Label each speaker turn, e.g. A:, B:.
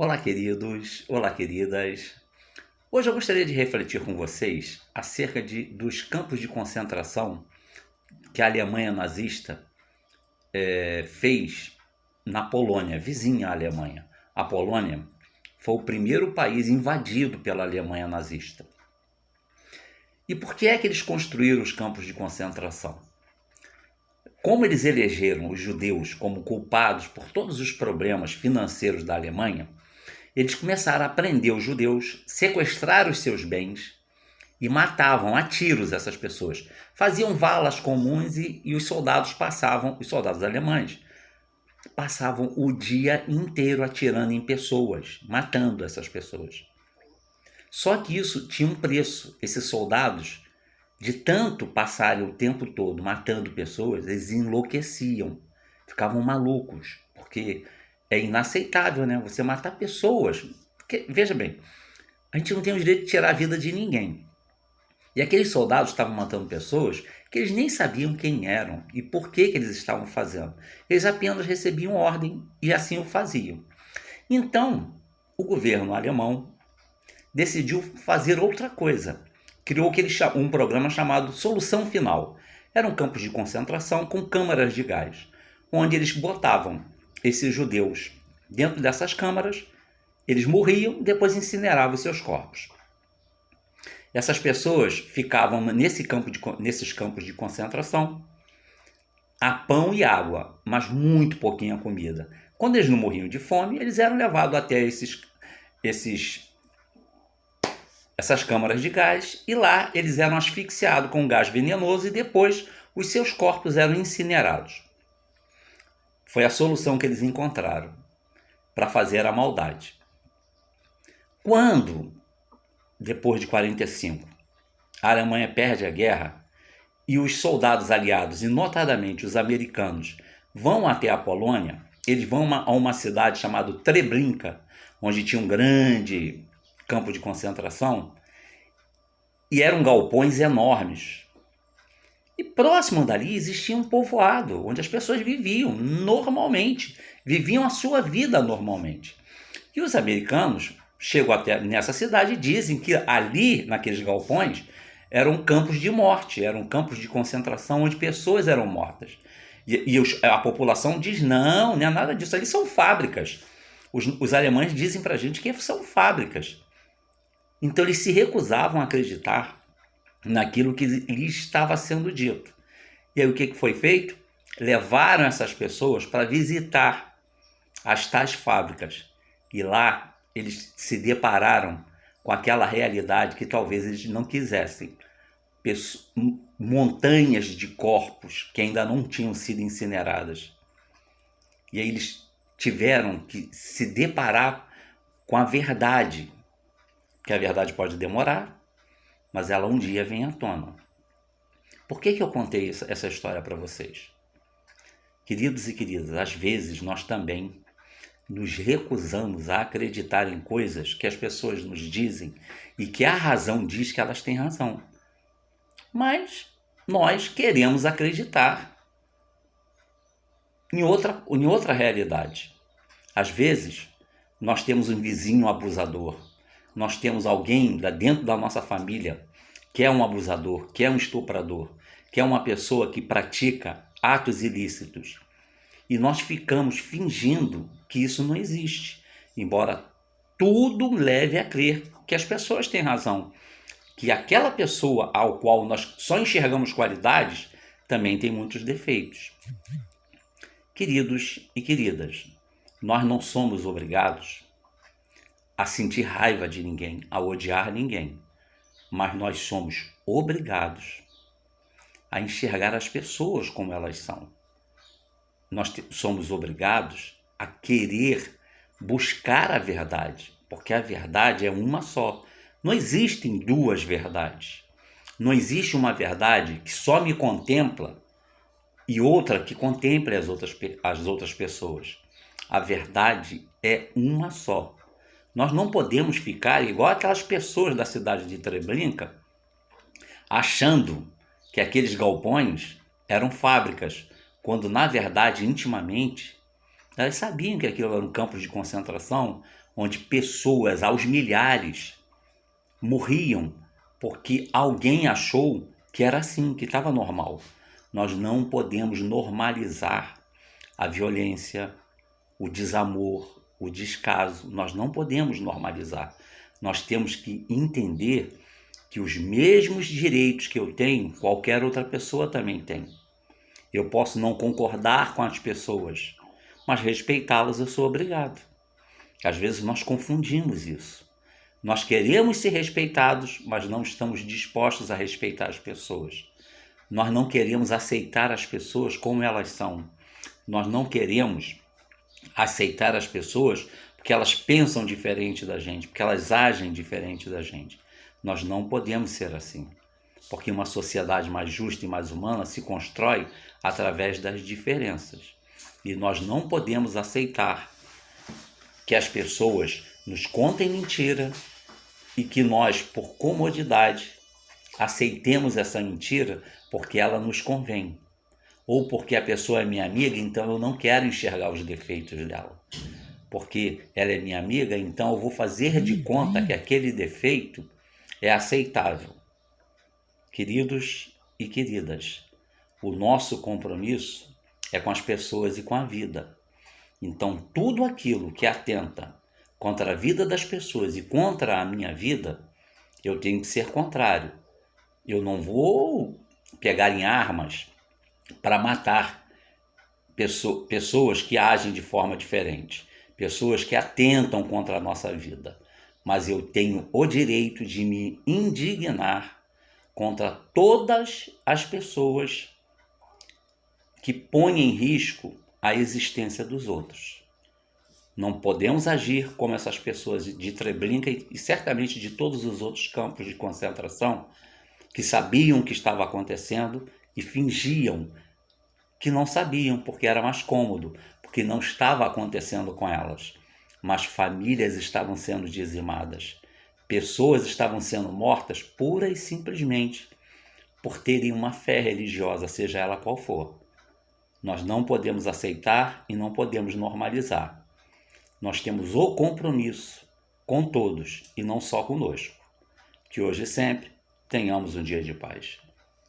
A: Olá, queridos, olá, queridas. Hoje eu gostaria de refletir com vocês acerca dos campos de concentração que a Alemanha nazista fez na Polônia, vizinha à Alemanha. A Polônia foi o primeiro país invadido pela Alemanha nazista. E por que é que eles construíram os campos de concentração? Como eles elegeram os judeus como culpados por todos os problemas financeiros da Alemanha, eles começaram a prender os judeus, sequestrar os seus bens e matavam a tiros essas pessoas. Faziam valas comuns e os soldados alemães, passavam o dia inteiro atirando em pessoas, matando essas pessoas. Só que isso tinha um preço. Esses soldados, de tanto passarem o tempo todo matando pessoas, eles enlouqueciam, ficavam malucos, porque é inaceitável, né? Você matar pessoas. Porque, veja bem, a gente não tem o direito de tirar a vida de ninguém. E aqueles soldados estavam matando pessoas que eles nem sabiam quem eram e por que eles estavam fazendo. Eles apenas recebiam ordem e assim o faziam. Então, o governo alemão decidiu fazer outra coisa. Criou um programa chamado Solução Final. Eram campos de concentração com câmaras de gás, onde eles botavam esses judeus dentro dessas câmaras, eles morriam, depois incineravam seus corpos. Essas pessoas ficavam nesses campos de concentração a pão e água, mas muito pouquinha comida. Quando eles não morriam de fome, eles eram levados até essas câmaras de gás e lá eles eram asfixiados com gás venenoso e depois os seus corpos eram incinerados. Foi a solução que eles encontraram para fazer a maldade. Quando, depois de 45, a Alemanha perde a guerra e os soldados aliados, e notadamente os americanos, vão até a Polônia, eles vão a uma cidade chamada Treblinka, onde tinha um grande campo de concentração, e eram galpões enormes. E próximo dali existia um povoado, onde as pessoas viviam normalmente, viviam a sua vida normalmente. E os americanos chegam até nessa cidade e dizem que ali, naqueles galpões, eram campos de morte, eram campos de concentração onde pessoas eram mortas. A população diz, não é nada disso, ali são fábricas. Os alemães dizem pra gente que são fábricas. Então eles se recusavam a acreditar naquilo que lhes estava sendo dito. E aí o que foi feito? Levaram essas pessoas para visitar as tais fábricas. E lá eles se depararam com aquela realidade que talvez eles não quisessem. Montanhas de corpos que ainda não tinham sido incineradas. E aí eles tiveram que se deparar com a verdade, que a verdade pode demorar, mas ela um dia vem à tona. Por que eu contei essa história para vocês? Queridos e queridas, às vezes nós também nos recusamos a acreditar em coisas que as pessoas nos dizem e que a razão diz que elas têm razão. Mas nós queremos acreditar em outra realidade. Às vezes, nós temos um vizinho abusador, nós temos alguém dentro da nossa família que é um abusador, que é um estuprador, que é uma pessoa que pratica atos ilícitos. E nós ficamos fingindo que isso não existe, embora tudo leve a crer que as pessoas têm razão, que aquela pessoa ao qual nós só enxergamos qualidades também tem muitos defeitos. Queridos e queridas, nós não somos obrigados a sentir raiva de ninguém, a odiar ninguém, mas nós somos obrigados a enxergar as pessoas como elas são. Nós somos obrigados a querer buscar a verdade, porque a verdade é uma só. Não existem duas verdades. Não existe uma verdade que só me contempla e outra que contemple as outras pessoas. A verdade é uma só. Nós não podemos ficar igual aquelas pessoas da cidade de Treblinka, achando que aqueles galpões eram fábricas, quando na verdade, intimamente, Elas sabiam que aquilo eram campos de concentração onde pessoas aos milhares morriam porque alguém achou que era assim, que estava normal. Nós não podemos normalizar a violência, o desamor, o descaso. Nós não podemos normalizar. Nós temos que entender que os mesmos direitos que eu tenho, qualquer outra pessoa também tem. Eu posso não concordar com as pessoas, mas respeitá-las eu sou obrigado. Às vezes nós confundimos isso. Nós queremos ser respeitados, mas não estamos dispostos a respeitar as pessoas. Nós não queremos aceitar as pessoas como elas são. Nós não queremos aceitar as pessoas porque elas pensam diferente da gente, porque elas agem diferente da gente. Nós não podemos ser assim, porque uma sociedade mais justa e mais humana se constrói através das diferenças. E nós não podemos aceitar que as pessoas nos contem mentira e que nós, por comodidade, aceitemos essa mentira porque ela nos convém. Ou porque a pessoa é minha amiga, então eu não quero enxergar os defeitos dela. Porque ela é minha amiga, então eu vou fazer de conta que aquele defeito é aceitável. Queridos e queridas, o nosso compromisso é com as pessoas e com a vida. Então, tudo aquilo que atenta contra a vida das pessoas e contra a minha vida, eu tenho que ser contrário. Eu não vou pegar em armas para matar pessoas que agem de forma diferente, pessoas que atentam contra a nossa vida. Mas eu tenho o direito de me indignar contra todas as pessoas que põem em risco a existência dos outros. Não podemos agir como essas pessoas de Treblinka e certamente de todos os outros campos de concentração que sabiam o que estava acontecendo e fingiam que não sabiam porque era mais cômodo, porque não estava acontecendo com elas. Mas famílias estavam sendo dizimadas, pessoas estavam sendo mortas pura e simplesmente por terem uma fé religiosa, seja ela qual for. Nós não podemos aceitar e não podemos normalizar. Nós temos o compromisso com todos e não só conosco. Que hoje e sempre tenhamos um dia de paz.